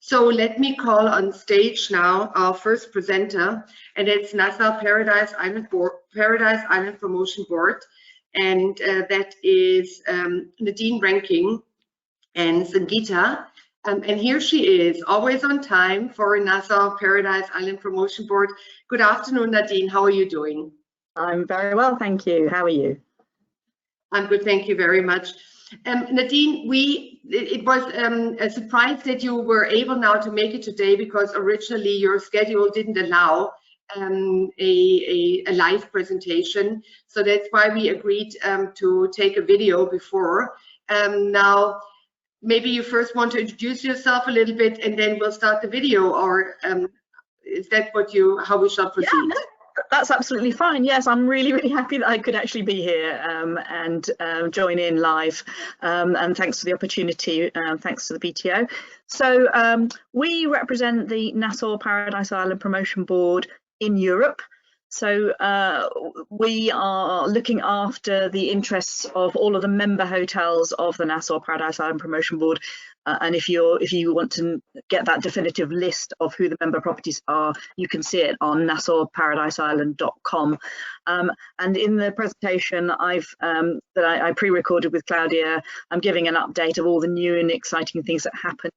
So let me call on stage now our first presenter, and it's Nassau Paradise Island Promotion Board, and that is Nadine Ranking and Sangeeta. And here she is, always on time for Nassau Paradise Island Promotion Board. Good afternoon, Nadine. How are you doing? I'm very well, thank you. How are you? I'm good, thank you very much. Nadine, it was a surprise that you were able now to make it today, because originally your schedule didn't allow a live presentation. So that's why we agreed to take a video before. Now, maybe you first want to introduce yourself a little bit and then we'll start the video, or is that how we shall proceed? Yeah, no, that's absolutely fine. Yes, I'm really happy that I could actually be here and join in live, and thanks for the opportunity. Thanks to the PTO. So we represent the Nassau Paradise Island Promotion Board in Europe. So we are looking after the interests of all of the member hotels of the Nassau Paradise Island Promotion Board. And if you want to get that definitive list of who the member properties are, you can see it on nassauparadiseisland.com. And in the presentation that I pre-recorded with Claudia, I'm giving an update of all the new and exciting things that happened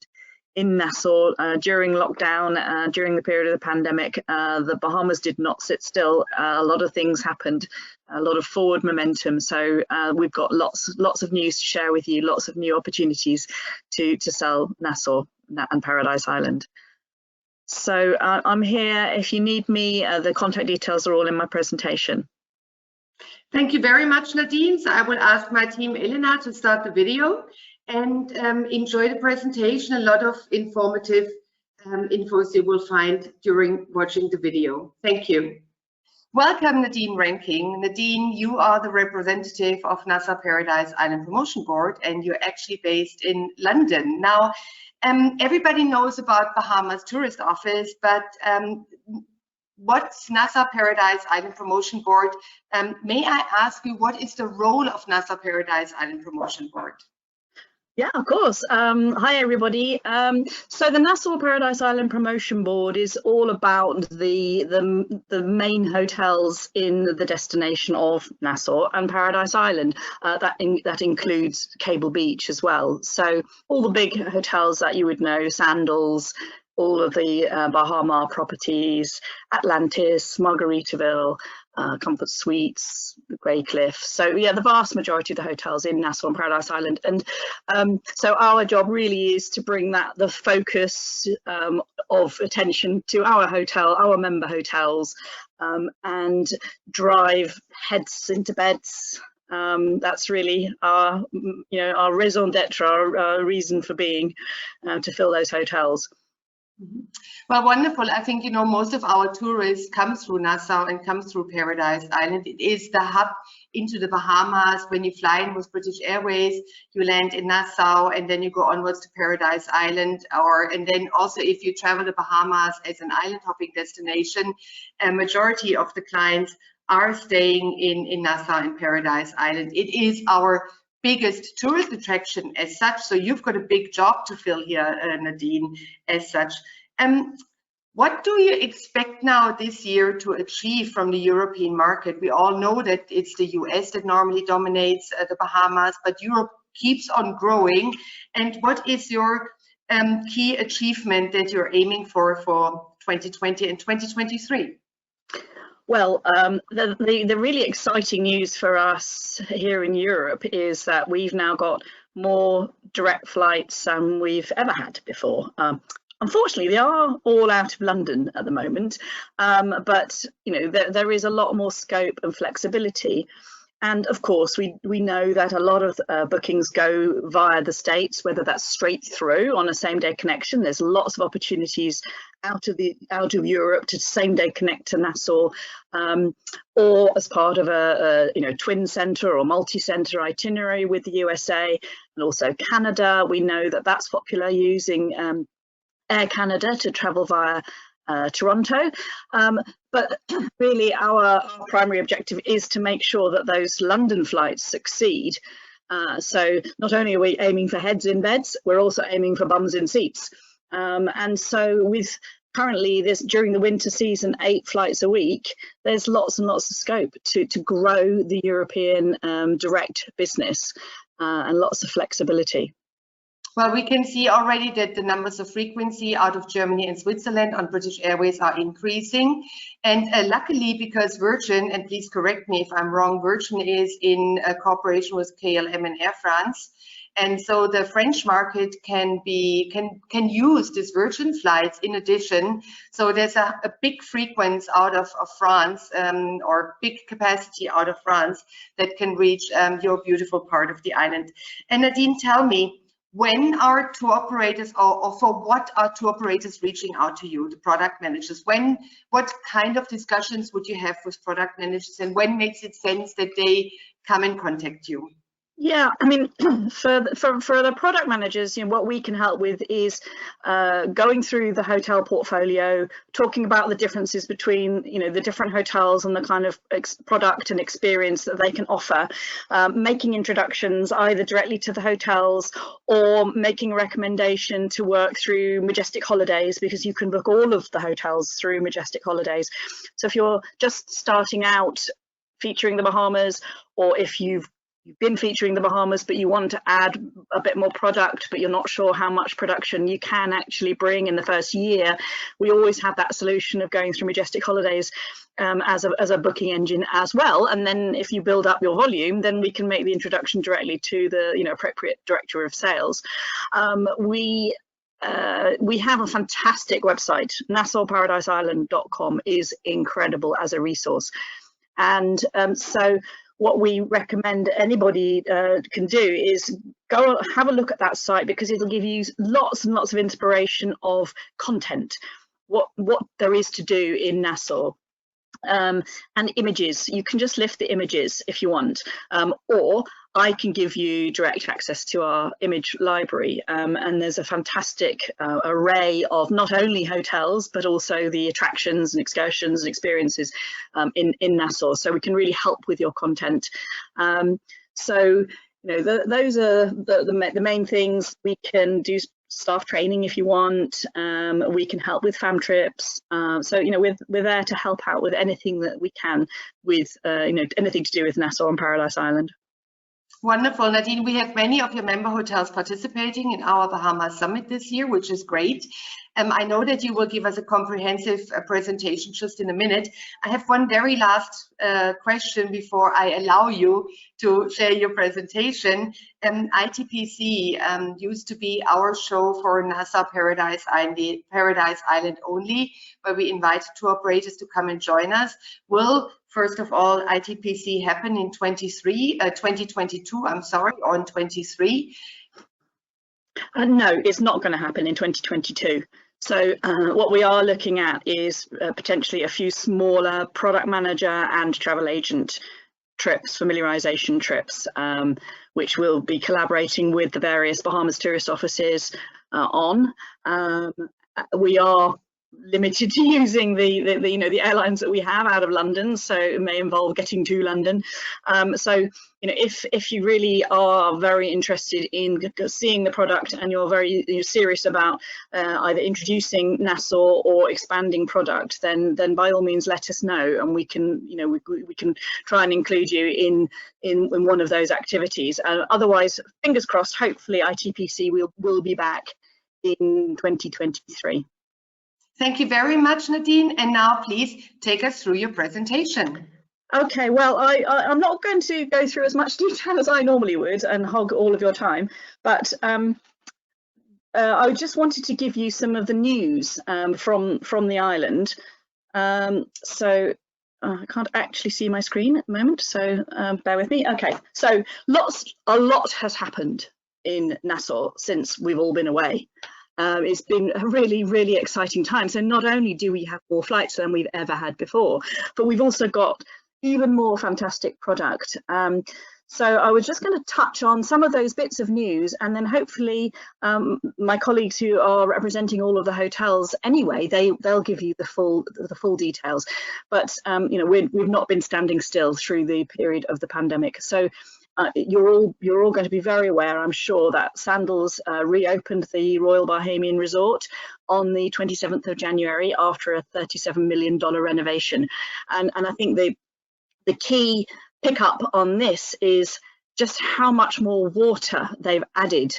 in Nassau during lockdown, during the period of the pandemic. The Bahamas did not sit still. A lot of things happened, a lot of forward momentum. So we've got lots of news to share with you, lots of new opportunities to sell Nassau and Paradise Island. So I'm here. If you need me, the contact details are all in my presentation. Thank you very much, Nadine. So I will ask my team, Elena, to start the video. And enjoy the presentation. A lot of informative infos you will find during watching the video. Thank you. Welcome, Nadine Ranking. Nadine, you are the representative of Nassau Paradise Island Promotion Board, and you're actually based in London. Now, everybody knows about Bahamas Tourist Office, but what's Nassau Paradise Island Promotion Board? May I ask you, what is the role of Nassau Paradise Island Promotion Board? Yeah, of course. Hi, everybody. So the Nassau Paradise Island Promotion Board is all about the main hotels in the destination of Nassau and Paradise Island. That includes Cable Beach as well. So all the big hotels that you would know, Sandals, all of the Bahama properties, Atlantis, Margaritaville, Comfort Suites, Grey Cliff. So yeah, the vast majority of the hotels in Nassau and Paradise Island. And so our job really is to bring the focus of attention to our hotel, our member hotels, and drive heads into beds. That's really our raison d'etre, our reason for being, to fill those hotels. Well, wonderful. I think, most of our tourists come through Nassau and come through Paradise Island. It is the hub into the Bahamas. When you fly in with British Airways, you land in Nassau and then you go onwards to Paradise Island. And then also if you travel to Bahamas as an island hopping destination, a majority of the clients are staying in Nassau and Paradise Island. It is our biggest tourist attraction as such, so you've got a big job to fill here, Nadine, as such. What do you expect now this year to achieve from the European market? We all know that it's the US that normally dominates the Bahamas, but Europe keeps on growing. And what is your key achievement that you're aiming for 2020 and 2023? Well, the really exciting news for us here in Europe is that we've now got more direct flights than we've ever had before. Unfortunately, they are all out of London at the moment, but there is a lot more scope and flexibility. And of course, we know that a lot of bookings go via the States, whether that's straight through on a same-day connection. There's lots of opportunities out of Europe to same-day connect to Nassau, or as part of a twin centre or multi-centre itinerary with the USA and also Canada. We know that that's popular, using Air Canada to travel via Toronto, but really our primary objective is to make sure that those London flights succeed. So not only are we aiming for heads in beds, we're also aiming for bums in seats. And so with currently during the winter season, 8 flights a week, there's lots and lots of scope to grow the European direct business and lots of flexibility. Well, we can see already that the numbers of frequency out of Germany and Switzerland on British Airways are increasing. And luckily, because Virgin, and please correct me if I'm wrong, Virgin is in a cooperation with KLM and Air France. And so the French market can use these Virgin flights in addition. So there's a big frequency out of France or big capacity out of France that can reach your beautiful part of the island. And Nadine, tell me, when are tour operators or for what are tour operators reaching out to you, the product managers? What kind of discussions would you have with product managers, and when makes it sense that they come and contact you? Yeah, I mean, for the product managers, what we can help with is going through the hotel portfolio, talking about the differences between, the different hotels and the kind of product and experience that they can offer, making introductions either directly to the hotels or making a recommendation to work through Majestic Holidays, because you can book all of the hotels through Majestic Holidays. So if you're just starting out featuring the Bahamas, or if you've been featuring the Bahamas but you want to add a bit more product but you're not sure how much production you can actually bring in the first year, we always have that solution of going through Majestic Holidays as a booking engine as well. And then if you build up your volume, then we can make the introduction directly to the appropriate director of sales. We have a fantastic website. NassauParadiseIsland.com is incredible as a resource, and so what we recommend anybody can do is go have a look at that site, because it'll give you lots and lots of inspiration of content, what there is to do in Nassau. And images, you can just lift the images if you want, or I can give you direct access to our image library, and there's a fantastic array of not only hotels but also the attractions and excursions and experiences in Nassau, so we can really help with your content. So those are the main things. We can do staff training if you want. We can help with fam trips. So we're there to help out with anything that we can with anything to do with Nassau and Paradise Island. Wonderful, Nadine. We have many of your member hotels participating in our Bahamas Summit this year, which is great. I know that you will give us a comprehensive presentation just in a minute. I have one very last question before I allow you to share your presentation. ITPC used to be our show for Nassau Paradise Island only, where we invite tour operators to come and join us. Will, first of all, ITPC happen in 2022, I'm sorry, or in 23? No, it's not going to happen in 2022. So what we are looking at is potentially a few smaller product manager and travel agent trips, familiarization trips, which we'll be collaborating with the various Bahamas tourist offices on. We are limited to using the airlines that we have out of London, so it may involve getting to London. So if you really are very interested in seeing the product and you're very serious about either introducing Nassau or expanding product, then by all means let us know, and we can we can try and include you in one of those activities. Otherwise, fingers crossed, hopefully ITPC will be back in 2023. Thank you very much, Nadine. And now please take us through your presentation. Okay, well, I'm not going to go through as much detail as I normally would and hog all of your time, but I just wanted to give you some of the news from the island. So I can't actually see my screen at the moment, so bear with me. Okay, so a lot has happened in Nassau since we've all been away. It's been a really, really exciting time. So not only do we have more flights than we've ever had before, but we've also got even more fantastic product. So I was just going to touch on some of those bits of news, and then hopefully my colleagues who are representing all of the hotels anyway, they'll give you the full details. But we've not been standing still through the period of the pandemic. So you're all going to be very aware, I'm sure, that Sandals reopened the Royal Bahamian Resort on the 27th of January after a $37 million renovation. And I think the key pickup on this is just how much more water they've added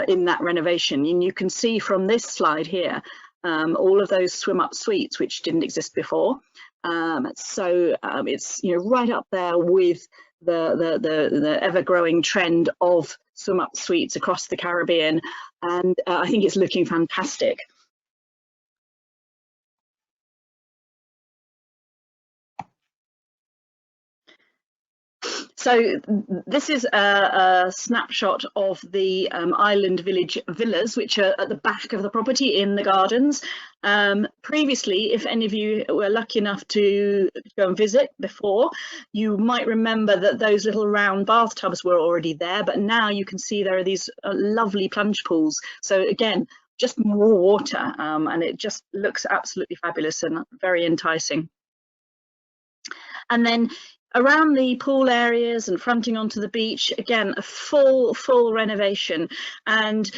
in that renovation. And you can see from this slide here all of those swim up suites which didn't exist before. So it's right up there with the ever-growing trend of swim up suites across the Caribbean, and I think it's looking fantastic. So this is a snapshot of the Island Village villas, which are at the back of the property in the gardens. Previously, if any of you were lucky enough to go and visit before, you might remember that those little round bathtubs were already there, but now you can see there are these lovely plunge pools. So again, just more water, and it just looks absolutely fabulous and very enticing. And then around the pool areas and fronting onto the beach, again, a full renovation, and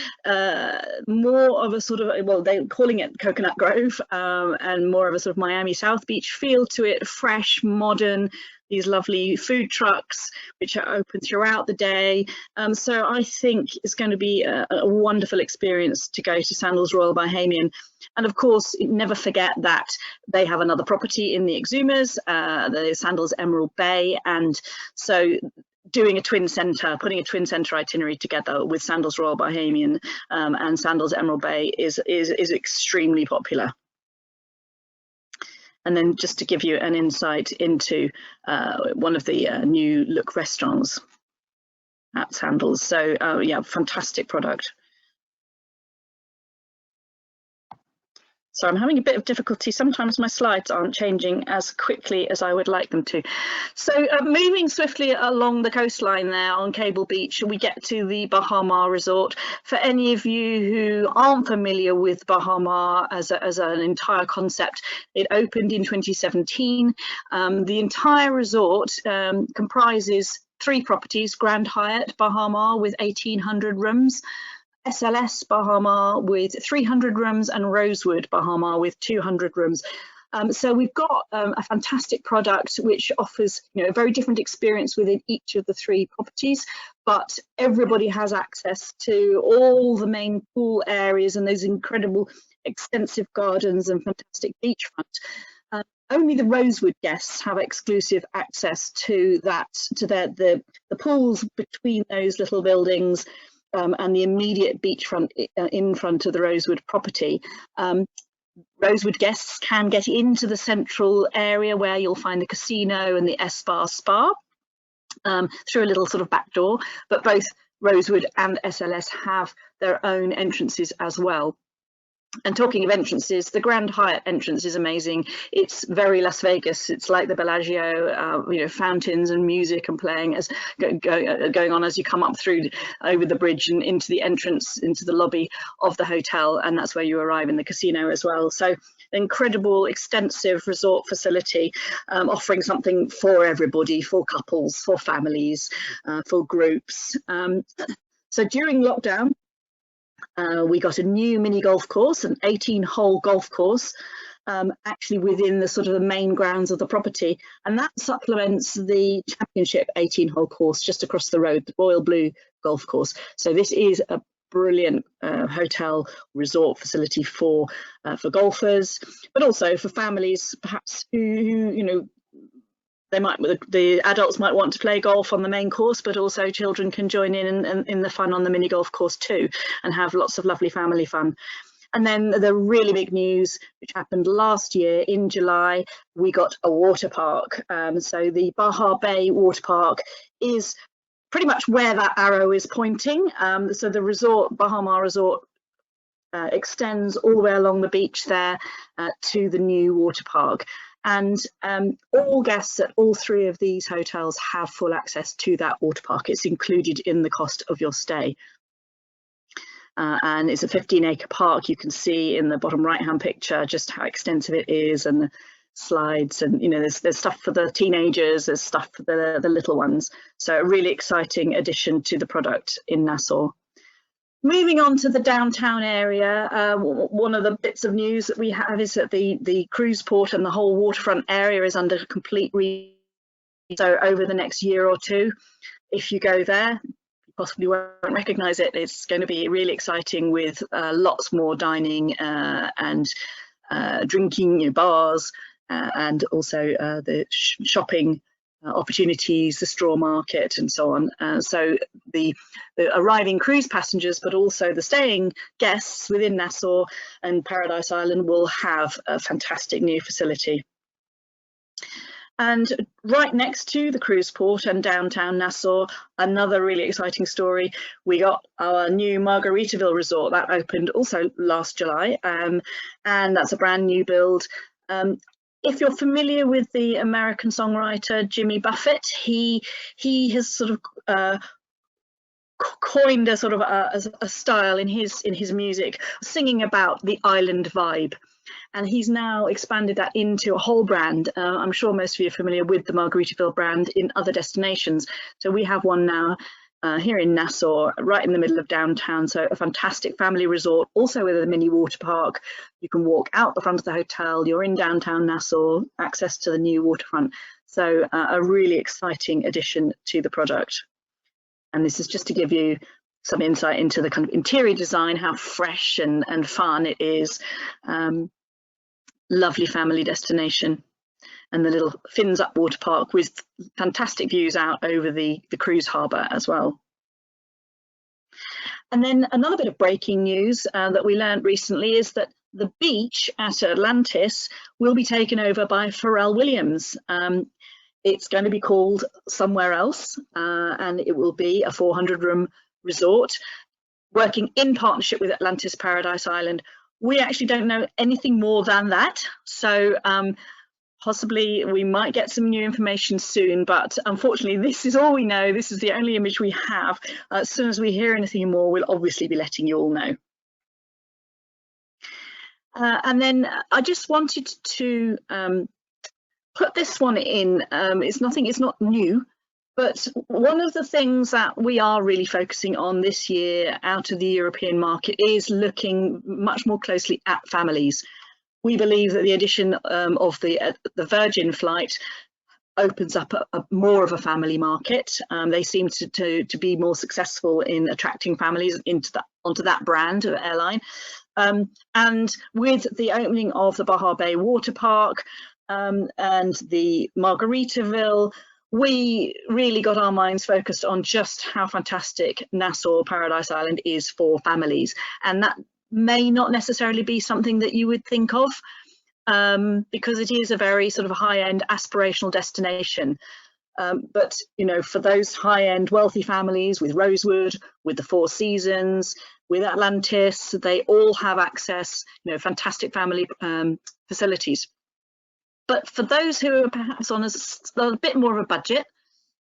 more of a sort of, well, they're calling it Coconut Grove, and more of a sort of Miami South Beach feel to it, fresh, modern, these lovely food trucks which are open throughout the day. So I think it's going to be a wonderful experience to go to Sandals Royal Bahamian. And of course, never forget that they have another property in the Exumas, the Sandals Emerald Bay, and so doing a twin centre, putting a twin centre itinerary together with Sandals Royal Bahamian and Sandals Emerald Bay is extremely popular. And then just to give you an insight into one of the new look restaurants at Sandals. So yeah, fantastic product. So I'm having a bit of difficulty. Sometimes my slides aren't changing as quickly as I would like them to. So moving swiftly along the coastline there on Cable Beach, we get to the Bahamas Resort. For any of you who aren't familiar with Bahamas as an entire concept, it opened in 2017. The entire resort comprises 3 properties: Grand Hyatt Bahamas with 1,800 rooms, SLS Bahamas with 300 rooms, and Rosewood Bahamas with 200 rooms. So we've got a fantastic product which offers a very different experience within each of the 3 properties, but everybody has access to all the main pool areas and those incredible extensive gardens and fantastic beachfront. Only the Rosewood guests have exclusive access to that, to the pools between those little buildings, and the immediate beachfront in front of the Rosewood property. Rosewood guests can get into the central area where you'll find the casino and the S-Bar Spa through a little sort of back door, but both Rosewood and SLS have their own entrances as well. And talking of entrances, the Grand Hyatt entrance is amazing. It's very Las Vegas. It's like the Bellagio, fountains and music and playing as going on as you come up through over the bridge and into the entrance, into the lobby of the hotel, and that's where you arrive in the casino as well. So incredible, extensive resort facility, offering something for everybody, for couples, for families, for groups. So during lockdown, we got a new mini golf course, an 18-hole golf course, actually within the sort of the main grounds of the property, and that supplements the championship 18-hole course just across the road, the Royal Blue Golf Course. So this is a brilliant hotel resort facility for golfers, but also for families perhaps who the adults might want to play golf on the main course, but also children can join in the fun on the mini golf course too, and have lots of lovely family fun. And then the really big news, which happened last year in July, we got a water park. So the Baha Bay water park is pretty much where that arrow is pointing. So the resort, Bahamas Resort, extends all the way along the beach there to the new water park. And all guests at all 3 of these hotels have full access to that water park. It's included in the cost of your stay. And it's a 15-acre park. You can see in the bottom right-hand picture just how extensive it is, and slides, and there's stuff for the teenagers, there's stuff for the little ones. So a really exciting addition to the product in Nassau. Moving on to the downtown area, one of the bits of news that we have is that the cruise port and the whole waterfront area is under complete so over the next year or two, if you go there, you possibly won't recognise it. It's going to be really exciting with lots more dining and drinking, bars, and also the shopping opportunities, the straw market, and so on. So the arriving cruise passengers, but also the staying guests within Nassau and Paradise Island will have a fantastic new facility. And right next to the cruise port and downtown Nassau, another really exciting story. We got our new Margaritaville resort that opened also last July, and that's a brand new build. If you're familiar with the American songwriter Jimmy Buffett, he has sort of coined a sort of a style in his music, singing about the island vibe. And he's now expanded that into a whole brand. I'm sure most of you are familiar with the Margaritaville brand in other destinations. So we have one now here in Nassau, right in the middle of downtown. So a fantastic family resort, also with a mini water park. You can walk out the front of the hotel. You're in downtown Nassau, access to the new waterfront. So a really exciting addition to the product. And this is just to give you some insight into the kind of interior design, how fresh and fun it is. Lovely family destination, and the little Fins Up water park with fantastic views out over the cruise harbour as well. And then another bit of breaking news that we learned recently is that the beach at Atlantis will be taken over by Pharrell Williams. It's going to be called somewhere else, and it will be a 400-room resort working in partnership with Atlantis Paradise Island. We actually don't know anything more than that, so possibly we might get some new information soon, but unfortunately this is all we know. This is the only image we have. As soon as we hear anything more, we'll obviously be letting you all know. And then I just wanted to put this one in. It's not new, but one of the things that we are really focusing on this year out of the European market is looking much more closely at families. We believe that the addition of the Virgin flight opens up more of a family market. They seem to be more successful in attracting families onto that brand of airline. And with the opening of the Baha Bay Water Park and the Margaritaville, we really got our minds focused on just how fantastic Nassau Paradise Island is for families. And that may not necessarily be something that you would think of because it is a very sort of high-end aspirational destination. But, for those high-end wealthy families with Rosewood, with the Four Seasons, with Atlantis, they all have access, fantastic family facilities. But for those who are perhaps on a bit more of a budget,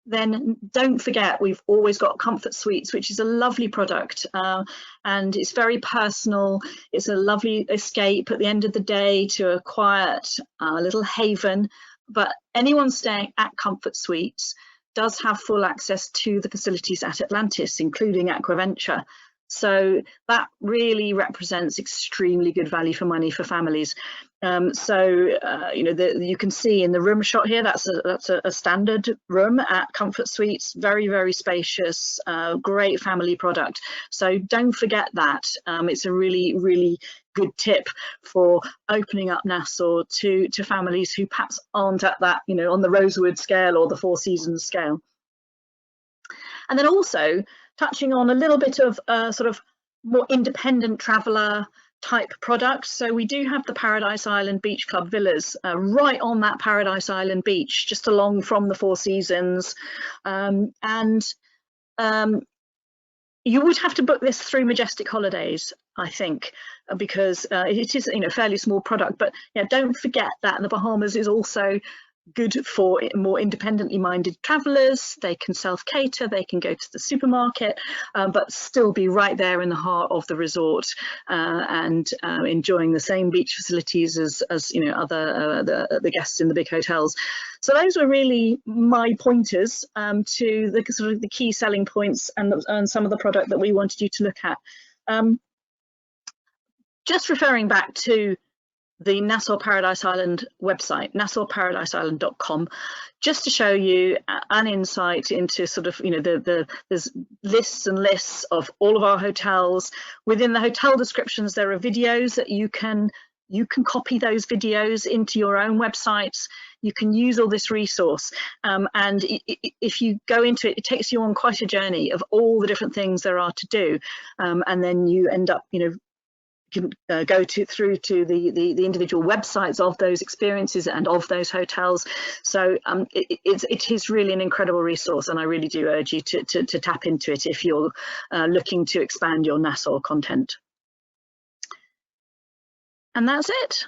then don't forget we've always got Comfort Suites, which is a lovely product, and it's very personal. It's a lovely escape at the end of the day to a quiet little haven. But anyone staying at Comfort Suites does have full access to the facilities at Atlantis, including Aquaventure. So that really represents extremely good value for money for families. You can see in the room shot here, that's a standard room at Comfort Suites, very, very spacious, great family product. So don't forget that. It's a really, really good tip for opening up Nassau to families who perhaps aren't at that, on the Rosewood scale or the Four Seasons scale. And then also touching on a little bit of sort of more independent traveller type products. So we do have the Paradise Island Beach Club Villas right on that Paradise Island beach, just along from the Four Seasons. You would have to book this through Majestic Holidays, I think, because it is a fairly small product. But don't forget that the Bahamas is also good for more independently minded travellers. They can self-cater, they can go to the supermarket, but still be right there in the heart of the resort and enjoying the same beach facilities as you know, other the guests in the big hotels. So those were really my pointers to the sort of the key selling points and some of the product that we wanted you to look at. Just referring back to the Nassau Paradise Island website, nassauparadiseisland.com, just to show you an insight into sort of, you know, there's lists and lists of all of our hotels. Within the hotel descriptions, there are videos that you can copy those videos into your own websites. You can use all this resource, and if you go into it, it takes you on quite a journey of all the different things there are to do, and then you end up, you know, can go through to the individual websites of those experiences and of those hotels. So it is really an incredible resource, and I really do urge you to tap into it if you're looking to expand your Nassau content. And that's it.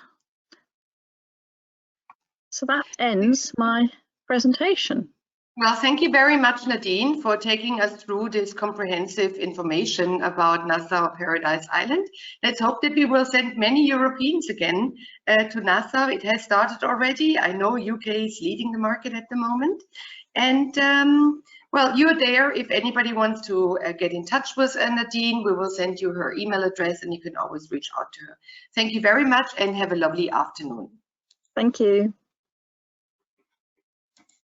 So that ends my presentation. Well, thank you very much, Nadine, for taking us through this comprehensive information about Nassau Paradise Island. Let's hope that we will send many Europeans again to Nassau. It has started already. I know UK is leading the market at the moment. And well, you're there. If anybody wants to get in touch with Nadine, we will send you her email address and you can always reach out to her. Thank you very much and have a lovely afternoon. Thank you.